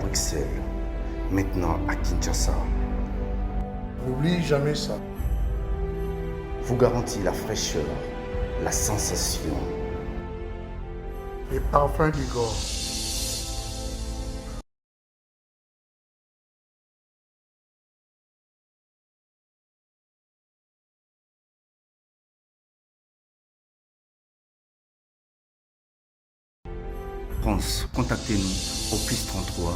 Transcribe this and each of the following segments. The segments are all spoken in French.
Bruxelles, maintenant à Kinshasa, N'oublie jamais ça. vous garantit la fraîcheur, la sensation. Les parfums d'Igor. France, contactez-nous au +33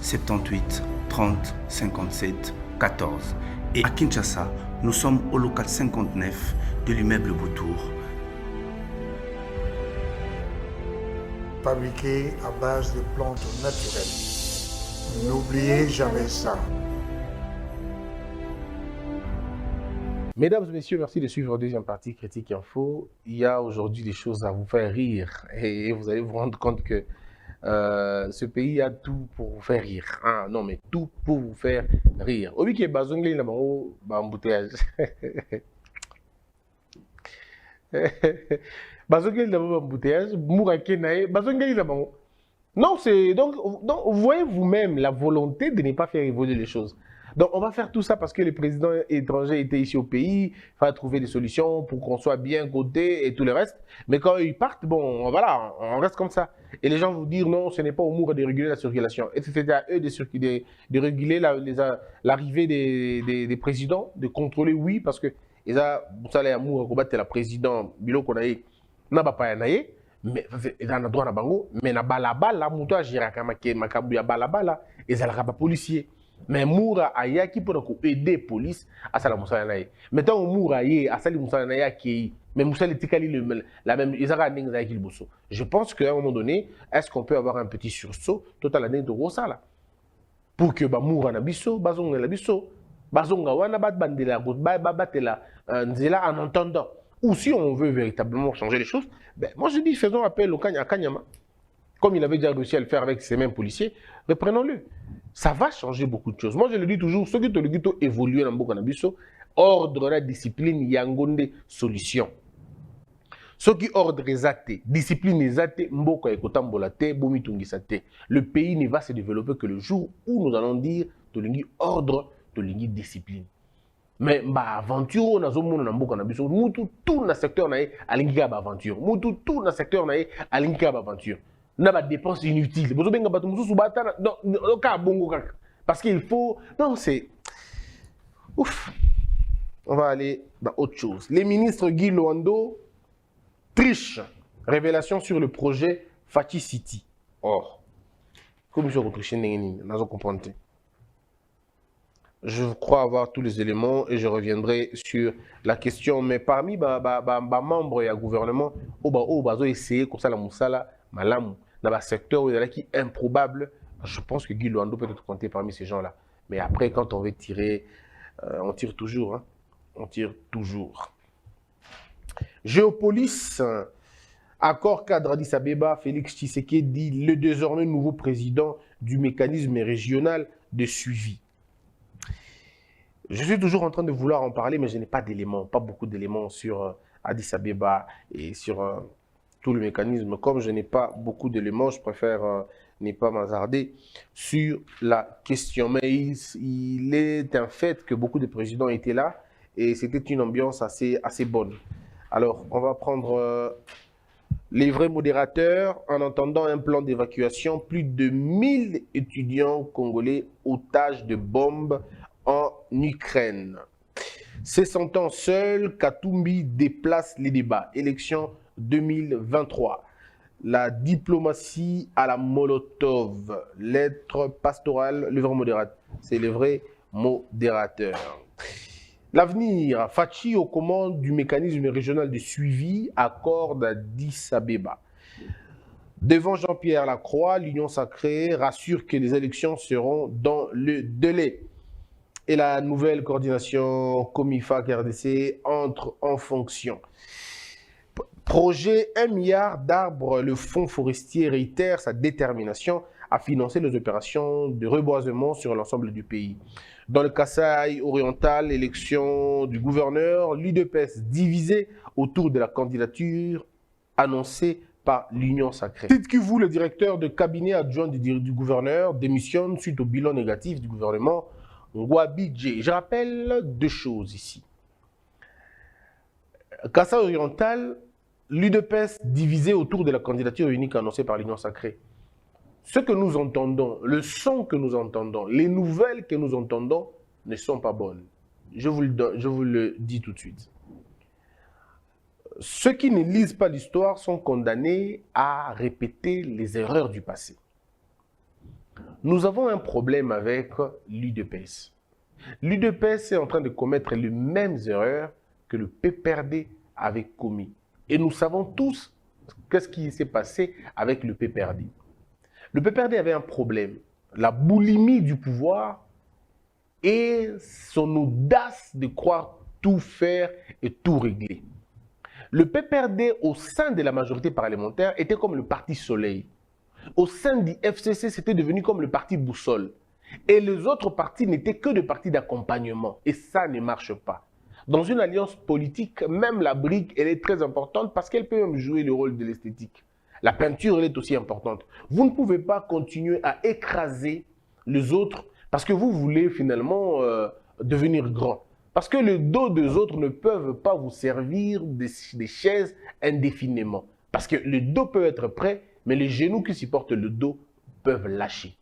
78 30 57 14. Et à Kinshasa, nous sommes au local 59 de l'immeuble Boutour. Fabriqué à base de plantes naturelles. N'oubliez jamais ça. Mesdames et messieurs, merci de suivre la deuxième partie Critique Info. Il y a aujourd'hui des choses à vous faire rire et vous allez vous rendre compte que ce pays a tout pour vous faire rire. Ah, non, mais tout pour vous faire rire. Au qui est bazongle, il y a un embouteillage. Bazongle, il y a un embouteillage. Mourake, bazongle, il y a un. Non, c'est donc vous voyez vous-même la volonté de ne pas faire évoluer les choses. Donc, on va faire tout ça parce que les présidents étrangers étaient ici au pays, il fallait trouver des solutions pour qu'on soit bien coté et tout le reste. Mais quand ils partent, bon, voilà, on reste comme ça. Et les gens vont dire non, ce n'est pas au Moura de réguler la circulation. Et c'était à eux de réguler l'arrivée des présidents, de contrôler, oui, parce que ils ont à Moura combattre la président, Bilo Konaye, n'a pas naïe. Mais ils ont droit à bango, mais na balabala, muto agira kama ke makabu ya balabala, ils ont pas policier. Mais Moura aya qui peut aider police à ça la moussa naïe. Mettons Moura yé à ça la moussa naïe qui mais moussa le tikali la même ils ont ninga avec le bosso. Je pense qu'à un moment donné, est-ce qu'on peut avoir un petit sursaut total année de rosa là pour que ba Moura na biso, bazonga la biso, bazonga wana bat bandela batela nzela en entendant. Ou si on veut véritablement changer les choses, ben moi je dis faisons appel au Kanyama. Comme il avait déjà réussi à le faire avec ces mêmes policiers, reprenons-le. Ça va changer beaucoup de choses. Moi je le dis toujours, ceux qui te le disent évoluer dans Mboka Nabiso, ordre la discipline, yangonde solution. Ceux qui ordre les actes, discipline les actes, Mboka ekotambola te, bomi tungisa te. Le pays ne va se développer que le jour où nous allons dire tolingi ordre, tolingi discipline. Mais bah aventure na zo mona na mboka na biso mutu tout na secteur na alingi ka ba aventure mutu tout na secteur na alingi ka ba aventure na ba dépenses inutiles bozo benga bato mususu bata non ka bongo kaka parce qu'il faut non c'est ouf. On va aller dans autre chose. Les ministres Guy Loando trichent. Révélation sur le projet Fati City. Or comme je retriche n'engeni nazo comprendre. Je crois avoir tous les éléments et je reviendrai sur la question. Mais parmi les membres du gouvernement, on va essayer comme ça la moussala, malam, dans le secteur où il y a qui improbable. Je pense que Guy Loando peut être compté parmi ces gens-là. Mais après, quand on veut tirer, on tire toujours. Hein. On tire toujours. Géopolis, accord cadre Addis Abeba, Félix Tshisekedi, le désormais nouveau président du mécanisme régional de suivi. Je suis toujours en train de vouloir en parler, mais je n'ai pas d'éléments, pas beaucoup d'éléments sur Addis Abeba et sur tout le mécanisme. Comme je n'ai pas beaucoup d'éléments, je préfère ne pas m'hasarder sur la question. Mais il est un fait que beaucoup de présidents étaient là et c'était une ambiance assez bonne. Alors, on va prendre les vrais modérateurs en entendant un plan d'évacuation. Plus de 1000 étudiants congolais otages de bombes en Ukraine. Se sentant seul, Katumbi déplace les débats. Élection 2023. La diplomatie à la Molotov. Lettre pastorale, le vrai modérateur. C'est le vrai modérateur. L'avenir, Fachi aux commandes du mécanisme régional de suivi, accorde Addis Abeba. Devant Jean-Pierre Lacroix, l'Union sacrée rassure que les élections seront dans le délai. Et la nouvelle coordination Comifa-RDC entre en fonction. Projet 1 milliard d'arbres, le fonds forestier réitère sa détermination à financer les opérations de reboisement sur l'ensemble du pays. Dans le Kasaï oriental, l'élection du gouverneur, l'UDPS divisée autour de la candidature annoncée par l'Union sacrée. Dites que vous, le directeur de cabinet adjoint du gouverneur, démissionne suite au bilan négatif du gouvernement Ngouabidje. Je rappelle deux choses ici. Kassai oriental, l'UDPS divisé autour de la candidature unique annoncée par l'Union sacrée. Ce que nous entendons, le son que nous entendons, les nouvelles que nous entendons ne sont pas bonnes. Je vous le dis tout de suite. Ceux qui ne lisent pas l'histoire sont condamnés à répéter les erreurs du passé. Nous avons un problème avec l'UDPS. L'UDPS est en train de commettre les mêmes erreurs que le PPRD avait commis. Et nous savons tous qu'est-ce qui s'est passé avec le PPRD. Le PPRD avait un problème, la boulimie du pouvoir et son audace de croire tout faire et tout régler. Le PPRD, au sein de la majorité parlementaire, était comme le parti Soleil. Au sein du FCC, c'était devenu comme le parti Boussole. Et les autres partis n'étaient que des partis d'accompagnement. Et ça ne marche pas. Dans une alliance politique, même la brique, elle est très importante parce qu'elle peut même jouer le rôle de l'esthétique. La peinture, elle est aussi importante. Vous ne pouvez pas continuer à écraser les autres parce que vous voulez finalement devenir grand. Parce que le dos des autres ne peuvent pas vous servir des chaises indéfiniment. Parce que le dos peut être prêt, mais les genoux qui supportent le dos peuvent lâcher.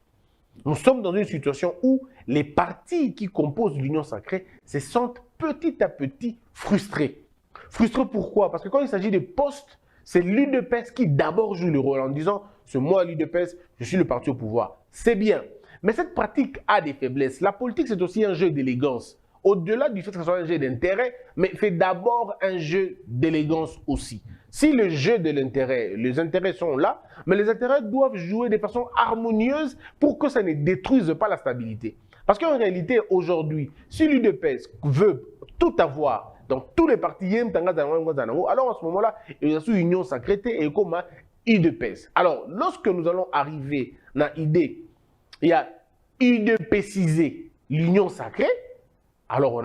Nous sommes dans une situation où les partis qui composent l'Union sacrée se sentent petit à petit frustrés. Frustrés pourquoi? Parce que quand il s'agit des postes, c'est l'UDPS qui d'abord joue le rôle en disant « c'est moi l'UDPS, je suis le parti au pouvoir ». C'est bien, mais cette pratique a des faiblesses. La politique, c'est aussi un jeu d'élégance. Au-delà du fait que ce soit un jeu d'intérêt, mais c'est d'abord un jeu d'élégance aussi. Si le jeu de l'intérêt, les intérêts sont là, mais les intérêts doivent jouer de façon harmonieuse pour que ça ne détruise pas la stabilité. Parce qu'en réalité, aujourd'hui, si l'UDPS veut tout avoir dans tous les partis, alors en ce moment-là, il y a une union sacrée et comme UDPS. Alors, lorsque nous allons arriver dans l'idée, il y a UDPSiser l'union sacrée, alors on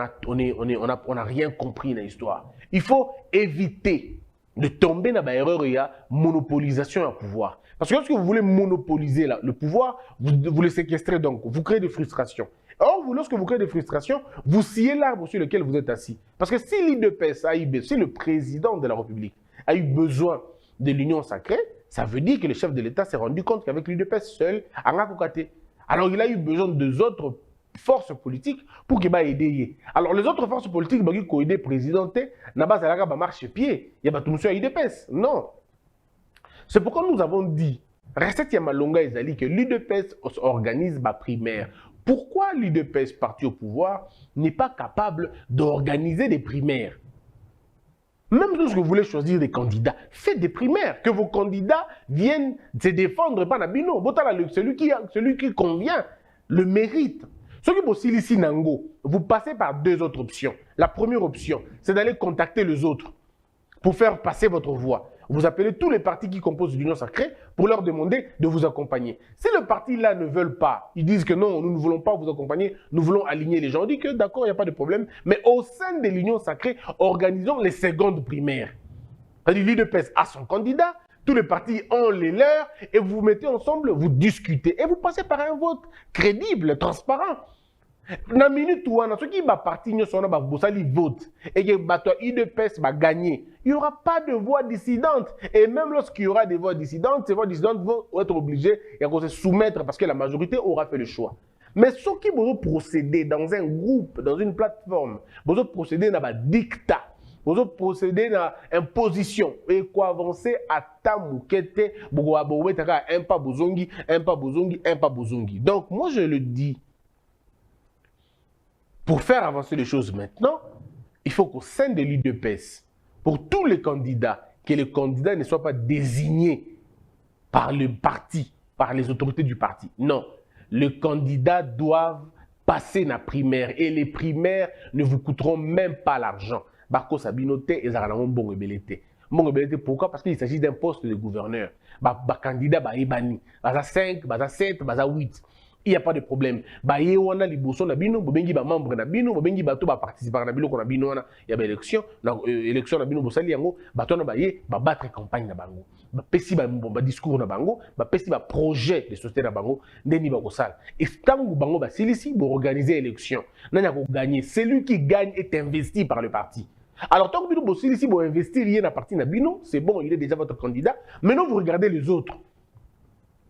n'a rien compris dans l'histoire. Il faut éviter de tomber dans l'erreur, il y a monopolisation du pouvoir. Parce que lorsque vous voulez monopoliser le pouvoir, vous le séquestrez donc, vous créez des frustrations. Or, lorsque vous créez des frustrations, vous sciez l'arbre sur lequel vous êtes assis. Parce que si l'UDPS si le président de la République a eu besoin de l'union sacrée, ça veut dire que le chef de l'État s'est rendu compte qu'avec l'UDPS seul, alors il a eu besoin des autres forces politiques pour qu'il aider. Alors les autres forces politiques qui ont aidé le président, n'a pas marche pied, il y a pas tout le monde UDPS. Non. C'est pourquoi nous avons dit, recette Yamalonga Ezali, que l'UDPS organise ma primaire. Pourquoi l'UDPS, parti au pouvoir, n'est pas capable d'organiser des primaires? Même lorsque vous voulez choisir des candidats, faites des primaires, que vos candidats viennent se défendre par Nabino. Celui qui convient le mérite. Ceux qui bossent ici, Nango, vous passez par deux autres options. La première option, c'est d'aller contacter les autres pour faire passer votre voix. Vous appelez tous les partis qui composent l'Union sacrée pour leur demander de vous accompagner. Si le parti-là ne veulent pas, ils disent que non, nous ne voulons pas vous accompagner, nous voulons aligner les gens. On dit que d'accord, il n'y a pas de problème, mais au sein de l'Union sacrée, organisons les secondes primaires. C'est-à-dire l'UDPS a son candidat, tous les partis ont les leurs, et vous vous mettez ensemble, vous discutez, et vous passez par un vote crédible, transparent. Dans la minute où ceux qui va partir, vote et que l'UDPS va gagner, il n'y aura pas de voix dissidente. Et même lorsqu'il y aura des voix dissidentes, ces voix dissidentes vont être obligées de se soumettre parce que la majorité aura fait le choix. Mais ceux qui vont procéder dans un groupe, dans une plateforme, vont procéder dans un dictat, vont procéder dans imposition et quoi avancer à Tamoukete, un pas bozongi, un pas bozongi, un pas bozongi. Donc moi je le dis. Pour faire avancer les choses maintenant, il faut qu'au sein de l'UDPS, pour tous les candidats, que les candidats ne soient pas désignés par le parti, par les autorités du parti. Non, les candidats doivent passer la primaire et les primaires ne vous coûteront même pas l'argent. Bako Sabinote et Zaranamon Bongebelete. Bongebelete, pourquoi? Parce qu'il s'agit d'un poste de gouverneur. Candidat, Ebani, Baza 5, Baza 7, Baza 8. il n'y a pas de problème. Bah, y on a les bossons na bino, bobengi ba membre na bino, bobengi ba to ba participer na bino, qu'on a bino na, y a ba élection, na élection na bino bossali yango, ba to na ba ye, ba battre campagne na bango, ba pesi ba discours na bango, ba pesi ba projet de société na bango, ndeni ba kosala. Et tant que bango ba silisi, bo organiser élection, nanya ko gagner, celui qui gagne est investi par le parti. Alors tant que bino bo silisi bo investir rien na parti na bino, c'est bon, il est déjà votre candidat. Maintenant vous regardez les autres.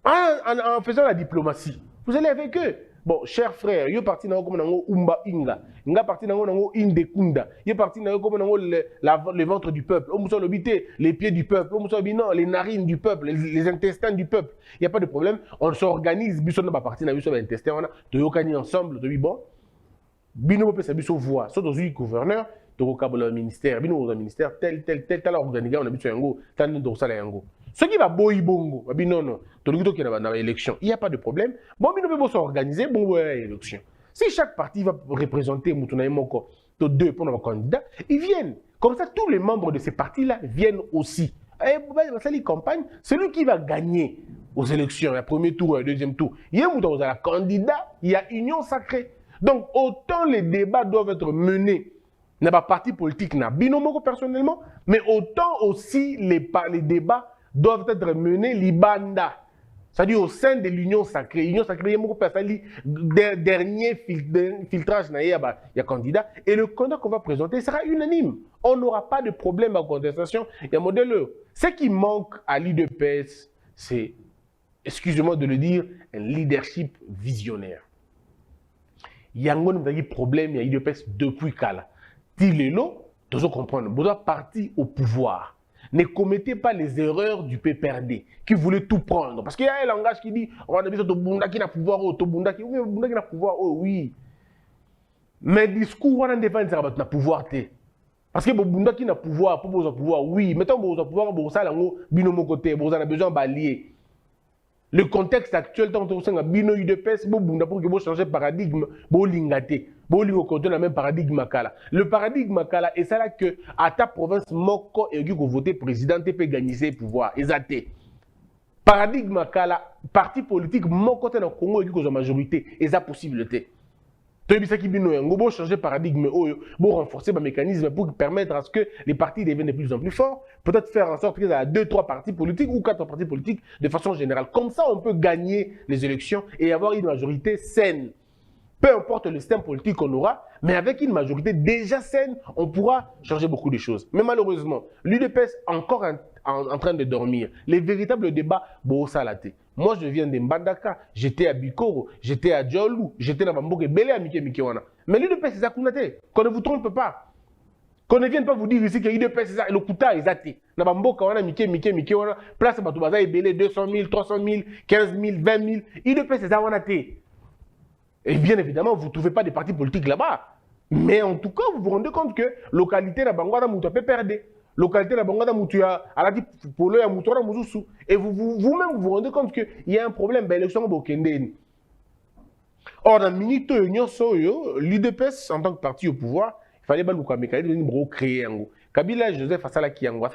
En faisant la diplomatie, vous allez avec eux. Bon, cher frère, yo parti na comme nango umba inga, nga parti nango indekunda, yo parti na comme nango le ventre du peuple, on moussa l'obité, les pieds du peuple, on moussa non, les narines du peuple, les intestins du peuple. Il y a pas de problème, on s'organise, biso na ba parti na biso ba intestin on a, to yokani ensemble, to bi bon. Bino pe sa biso voix, so dozu gouverneur, to kokabolo ministère, bino au ministère tel organiga on a biso yango, tan do sala yango. Ce qui va boy bongo, non, non, tout le monde qui est dans l'élection, il n'y a pas de problème. Bon, mais nous pouvons s'organiser pour l'élection. Si chaque parti va représenter Moutouna deux pour nos candidats, ils viennent. Comme ça, tous les membres de ces partis-là viennent aussi. Et la campagne, celui qui va gagner aux élections, le premier tour, le deuxième tour, il y a un candidat, il y a union sacrée. Donc, autant les débats doivent être menés. Il n'y a pas parti politique, n'a binomoko personnellement, mais autant aussi les débats doivent être menés libanda. C'est-à-dire au sein de l'union sacrée. L'union sacrée, il y a beaucoup de dernier filtrage, il y a candidat. Et le candidat qu'on va présenter sera unanime. On n'aura pas de problème à contestation. Il y a un modèle. Ce qui manque à l'UDPS, c'est, excusez-moi de le dire, un leadership visionnaire. Il y a un problème, il y a l'UDPS depuis Kala. Tilelo, tu dois comprendre, vous doit partir au pouvoir. Ne commettez pas les erreurs du PPRD qui voulait tout prendre. Parce qu'il y a un langage qui dit on a besoin de Bunda qui n'a pouvoir, Bunda qui n'a pouvoir, oui. Mais le discours, on a défendu ça n'a pouvoir. Parce que Bunda qui n'a pouvoir, pour vous pouvoir, oui. Mettons vous avez pouvoir, vous avez binomo côté, vous avez besoin d'allier. Le contexte actuel, tant que vous avez bino UDPS, Bunda pour que vous changez de paradigme, vous l'ingate. Le même paradigme. Le paradigme, et c'est là que à ta province, Moko et Guy voter président, tu peux gagner ses pouvoirs. Exacté. Paradigme, parti politique, Moko dans le Congo et Guy majorité, et ça possibilité. Tu as qui vous changer paradigme, vous renforcer le mécanisme pour permettre à ce que les partis deviennent de plus en plus forts. Peut-être faire en sorte qu'il y ait 2-3 partis politiques ou 4 partis politiques de façon générale. Comme ça, on peut gagner les élections et avoir une majorité saine. Peu importe le système politique qu'on aura, mais avec une majorité déjà saine, on pourra changer beaucoup de choses. Mais malheureusement, l'UDPS est encore en train de dormir. Les véritables débats, moi, je viens de Mbandaka, j'étais à Bikoro, j'étais à Djolou, j'étais dans Bamboke, Belé à Mikiwana. Mais l'UDPS, c'est ça qu'on a fait. Qu'on ne vous trompe pas. Qu'on ne vienne pas vous dire ici que l'UDPS, c'est ça, le Kouta, ils athées. Dans Bamboke, on a Mikiwana, place à Batoubaza, et Belé, 200 000, 300 000, 15 000, 20 000. l'UDPS, c'est ça, on a fait. Et bien évidemment, vous ne trouvez pas de partis politiques là-bas. Mais en tout cas, vous vous rendez compte que localité la Bangwada Moutou peut perdre. Localité la Bangwada Moutou a la dit Polo ya Moutou Mouzoussou. Et vous-même, vous vous rendez compte qu'il y a un problème dans l'élection de Kende. Or, dans Minito Union Soyo, l'UDPS, en tant que parti au pouvoir, il fallait que créer un Kabila Joseph Asala Kiango.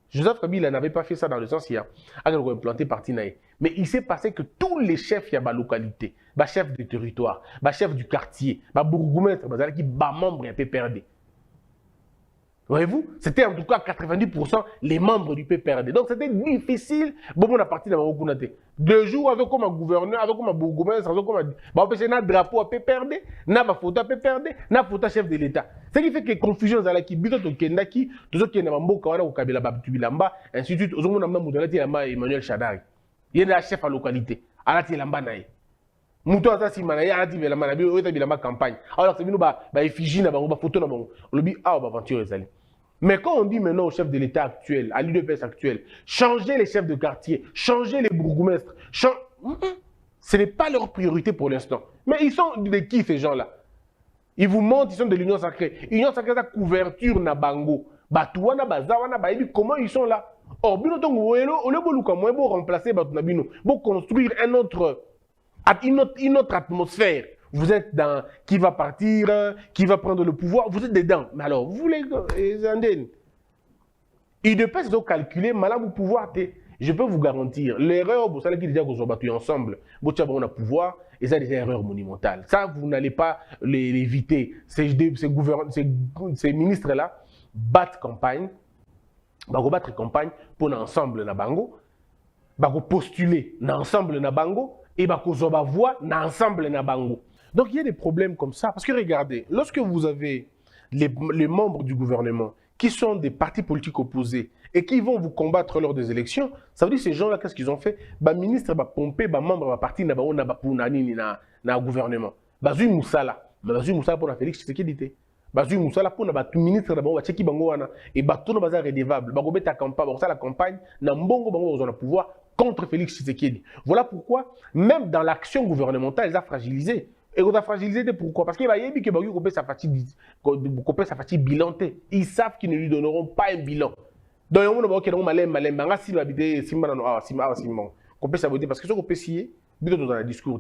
Joseph Kabila n'avait pas fait ça dans le sens il a implanté parti naï. Mais il s'est passé que tous les chefs, il y a ma localité, ma chef de territoire, ma chef du quartier, ma bourgmestre, qui bat membre et PPRD. Voyez-vous, c'était en tout cas 90% les membres du PPRD. Donc c'était difficile. Bon, on a parti dans ma 2 jours avec comme un gouverneur, avec comme un bourgmestre, avec comme un drapeau à PPRD, n'a pas photo à PPRD, n'a pas photo chef de l'État. Ce qui fait que confusion dans la qui bito to kendaki, tout ce qui est dans Mboka ou Kabila Babtubilamba, ainsi de suite, aux hommes n'a pas Emmanuel Chadari. Il y a la chef à localité, à la Tilamba naï. Moutou à si manaï, à la Tilamba naï, ou la campagne. Alors c'est venu ba effigie na ba photo na ba. On le dit ah ba aventure les alliés. Mais quand on dit maintenant au chef de l'État actuel, à l'UDPS actuel, changer les chefs de quartier, changer les bourgmestres, ce n'est pas leur priorité pour l'instant. Mais ils sont de qui ces gens-là? Ils vous montrent, ils sont de l'Union sacrée. L'Union sacrée, c'est la couverture na bango. Batouana, bazawana, baïbi, comment ils sont là? Or, bino tongo, on est beau comme moi, beau remplacer Batouana bino, beau construire une autre atmosphère. Vous êtes dans qui va partir, qui va prendre le pouvoir, vous êtes dedans. Mais alors, vous les Andènes, ils ne peuvent pas calculer, malade au pouvoir. je peux vous garantir, l'erreur, vous savez qui déjà que vous battu ensemble, vous avez un pouvoir, et ça, c'est des erreurs monumentales. Ça, vous n'allez pas l'éviter. Ces ministres-là battent campagne, battre campagne pour l'ensemble na bango, postuler l'ensemble na bango, et zoba voix l'ensemble na bango. Donc, il y a des problèmes comme ça. Parce que regardez, lorsque vous avez les membres du gouvernement qui sont des partis politiques opposés et qui vont vous combattre lors des élections, ça veut dire ces gens-là, qu'est-ce qu'ils ont fait? Ministre va pomper, membre va partir na gouvernement. Bazui Moussala pour Félix Tshisekedi. Bazui Moussala pour na ministre na bango tcheki bango wana et batono baza redevable. Ba beta campagne, la campagne na mbongo bango au pouvoir contre Félix Tshisekedi. Voilà pourquoi même dans l'action gouvernementale, ils ont fragilisé. Et on a fragilisé pourquoi? Parce qu'il va y avoir que Bagui couper sa fatigue bilan. Ils savent qu'ils ne lui donneront pas un bilan. Donc on va dire malem banga si l'habité simba simon. Couper sa beauté parce que ce qu'on peut scier, dans la discours.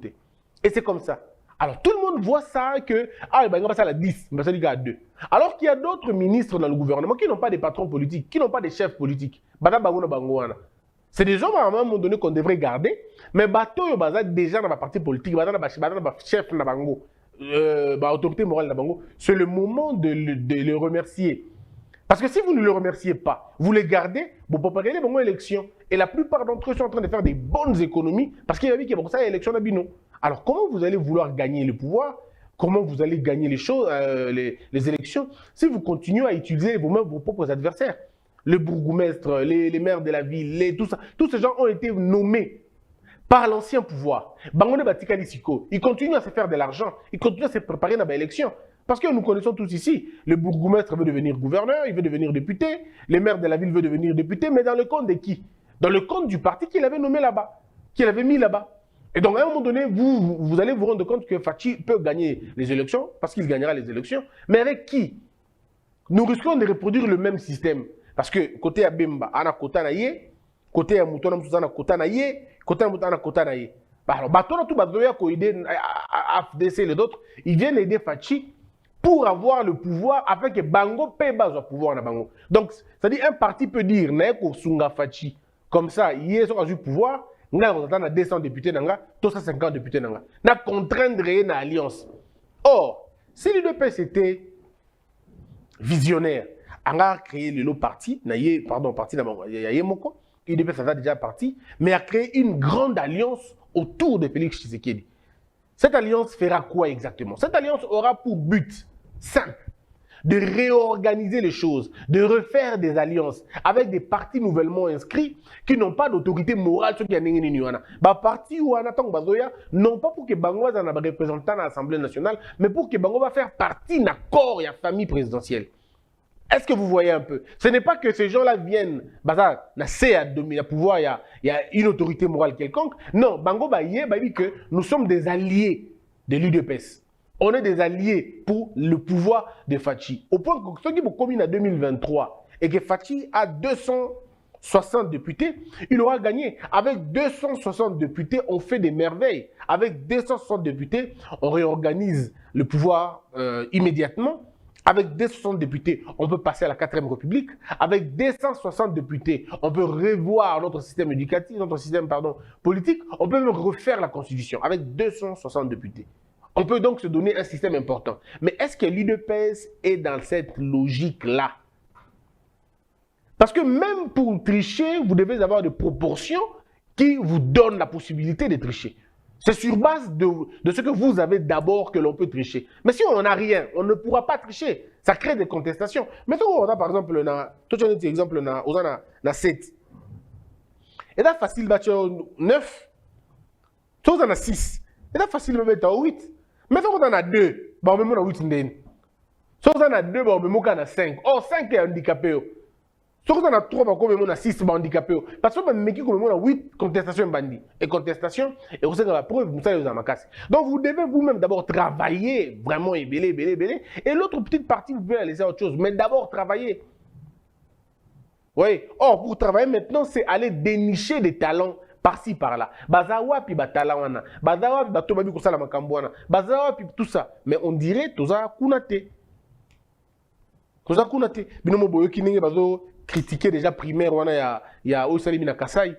Et c'est comme ça. Alors tout le monde voit ça que il va passer à la 10, il va passer à 2. Alors qu'il y a d'autres ministres dans le gouvernement qui n'ont pas des patrons politiques, qui n'ont pas des chefs politiques. C'est des gens à un moment donné qu'on devrait garder, mais bateau déjà dans la partie politique, dans la chef na bango, autorité morale na bango, c'est le moment de le remercier. Parce que si vous ne le remerciez pas, vous les gardez, vous préparez les bonnes élections. Et la plupart d'entre eux sont en train de faire des bonnes économies parce qu'il y a qu'il y a l'élection d'Abino. Alors comment vous allez vouloir gagner le pouvoir? Comment vous allez gagner les choses, les élections, si vous continuez à utiliser vous-même vos propres adversaires? Le bourgmestre, les maires de la ville, tout ça, tous ces gens ont été nommés par l'ancien pouvoir. Bangoné Batikali Siko, ils continuent à se faire de l'argent, ils continuent à se préparer dans l'élection. Parce que nous connaissons tous ici, le bourgmestre veut devenir gouverneur, il veut devenir député, les maires de la ville veulent devenir député, mais dans le compte de qui? Dans le compte du parti qu'il avait nommé là-bas, qu'il avait mis là-bas. Et donc à un moment donné, vous allez vous rendre compte que Fachi peut gagner les élections, parce qu'il gagnera les élections, mais avec qui? Nous risquons de reproduire le même système. Parce que côté Abemba, on a kota na ye, côté Moutona Moussa na kota na ye, côté Moutana kota na ye. Alors, Batona tout bazoya ko aider AFDC et les autres, ils viennent aider Fachi pour avoir le pouvoir afin que Bango paye bas au pouvoir na Bango. Donc, c'est-à-dire un parti peut dire Neko Sunga Fachi comme ça, hier sur le pouvoir, on a 200 députés nanga, 250 députés nanga. Na contraindre une alliance. Or, si l'UDPS était visionnaire, on a créé le parti, parti Yayemoko, l'UDPS a déjà parti, mais a créé une grande alliance autour de Félix Tshisekedi. Cette alliance fera quoi exactement? Cette alliance aura pour but simple de réorganiser les choses, de refaire des alliances avec des partis nouvellement inscrits qui n'ont pas d'autorité morale sur qui a parti ou non pas pour que Bango soit un représentant à l'Assemblée nationale, mais pour que Bango va faire partie d'un corps et la famille présidentielle. Est-ce que vous voyez un peu? Ce n'est pas que ces gens-là viennent, à pouvoir, il y a une autorité morale quelconque. Non, Bango dit que nous sommes des alliés de l'UDPS. On est des alliés pour le pouvoir de Fachi. Au point que ceux qui vont commis en 2023 et que Fachi a 260 députés, il aura gagné. Avec 260 députés, on fait des merveilles. Avec 260 députés, on réorganise le pouvoir immédiatement. Avec 260 députés, on peut passer à la 4e République. Avec 260 députés, on peut revoir notre système éducatif, notre système politique. On peut même refaire la Constitution avec 260 députés. On peut donc se donner un système important. Mais est-ce que l'UDPS est dans cette logique-là? Parce que même pour tricher, vous devez avoir des proportions qui vous donnent la possibilité de tricher. C'est sur base de ce que vous avez d'abord que l'on peut tricher. Mais si on n'a rien, on ne pourra pas tricher. Ça crée des contestations. Maintenant, on a par exemple, tout un exemple, on a 7. Et là, facile, 9. Tout on a 6. Et là, facile, on mettre 8. Maintenant, on a 2. On met 8. Si on a 2, on met 5. Or, 5 est handicapé. Si on a 3, on a 6 handicapés. Parce que on a 8 contestations bandit. Et contestation, et vous savez la preuve, vous savez, vous avez cassé. Donc vous devez vous-même d'abord travailler, vraiment belé. Et l'autre petite partie, vous pouvez la laisser à autre chose. Mais d'abord travailler. Oui. Or, pour travailler maintenant, c'est aller dénicher des talents par-ci, par-là. Bazawa, puis batalawana. Bazawa, puis batobabi kusala makambwana. Bazawa, puis tout ça. Mais on dirait, tout ça, kunate. Tout ça, kunate. Binomo boyo kinenge bazo. critiquer déjà primaire, il y a Osalimi na Kasai,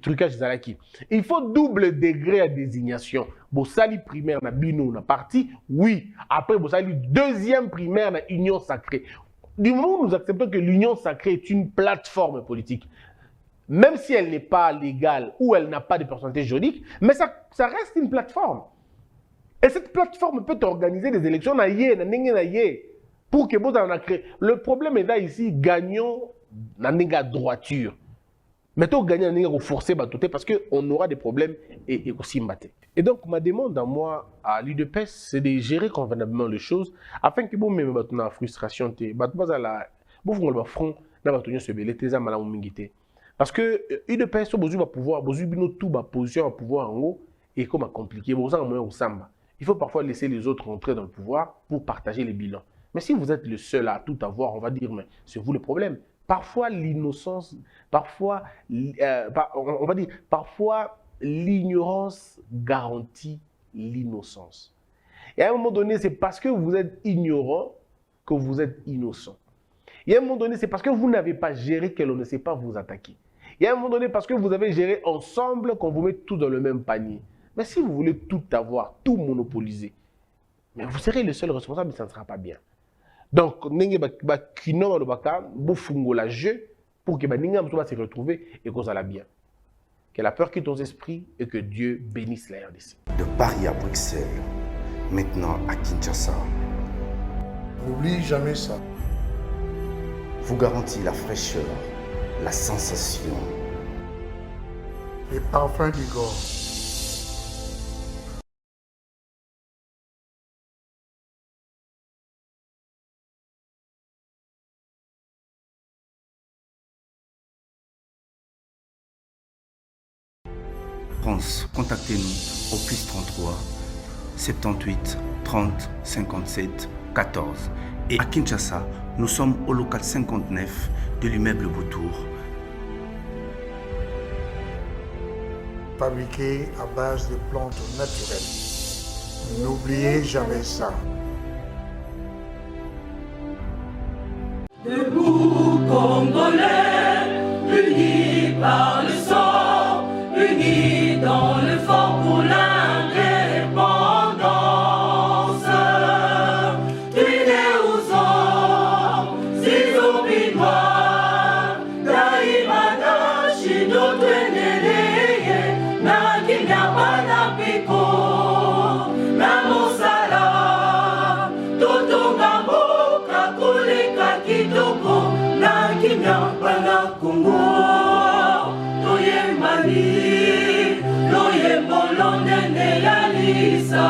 trucage zalaki. Il faut double degré à désignation. Bosali primaire na bino na parti, oui. Après Bosali deuxième primaire na union sacrée. Du moment où nous acceptons que l'union sacrée est une plateforme politique, même si elle n'est pas légale ou elle n'a pas de personnalité juridique, mais ça reste une plateforme. Et cette plateforme peut organiser des élections pour que vous en créé. Le problème est là ici, gagnons la droiture. Mettons gagner la forcer parce qu'on aura des problèmes et aussi mbaté. Et donc ma demande à moi, à l'UDPS, c'est de gérer convenablement les choses afin que vous même la frustration parce que l'UDPS va pouvoir, tout position à pouvoir en haut et comme compliqué, il faut parfois laisser les autres entrer dans le pouvoir pour partager les bilans. Mais si vous êtes le seul à tout avoir, on va dire, mais c'est vous le problème. Parfois, l'innocence, parfois, on va dire, parfois, l'ignorance garantit l'innocence. Et à un moment donné, c'est parce que vous êtes ignorant que vous êtes innocent. Et à un moment donné, c'est parce que vous n'avez pas géré que l'on ne sait pas vous attaquer. Et à un moment donné, parce que vous avez géré ensemble qu'on vous met tout dans le même panier. Mais si vous voulez tout avoir, tout monopoliser, mais vous serez le seul responsable, ça ne sera pas bien. Donc, la jeu pour que se retrouver et qu'on aille bien. Que la peur quitte nos esprits et que Dieu bénisse la RDC. De Paris à Bruxelles, maintenant à Kinshasa, N'oublie jamais ça. vous garantit la fraîcheur, la sensation, Les parfums du corps. France, contactez-nous au +33 78 30 57 14. Et à Kinshasa, nous sommes au local 59 de l'immeuble Boutour. Fabriqué à base de plantes naturelles. N'oubliez jamais ça. Debout, Congolais, unis par le sang, unis dans le fort pour l'indépendance. Unis aux hommes, si obinois, daimana, chino, tweneleye, na kinyama na piko, na mosala, totonga mboka kuleka kitoko, na kinyamba na Congo. Toyembani, loyembo lonene ya lisa.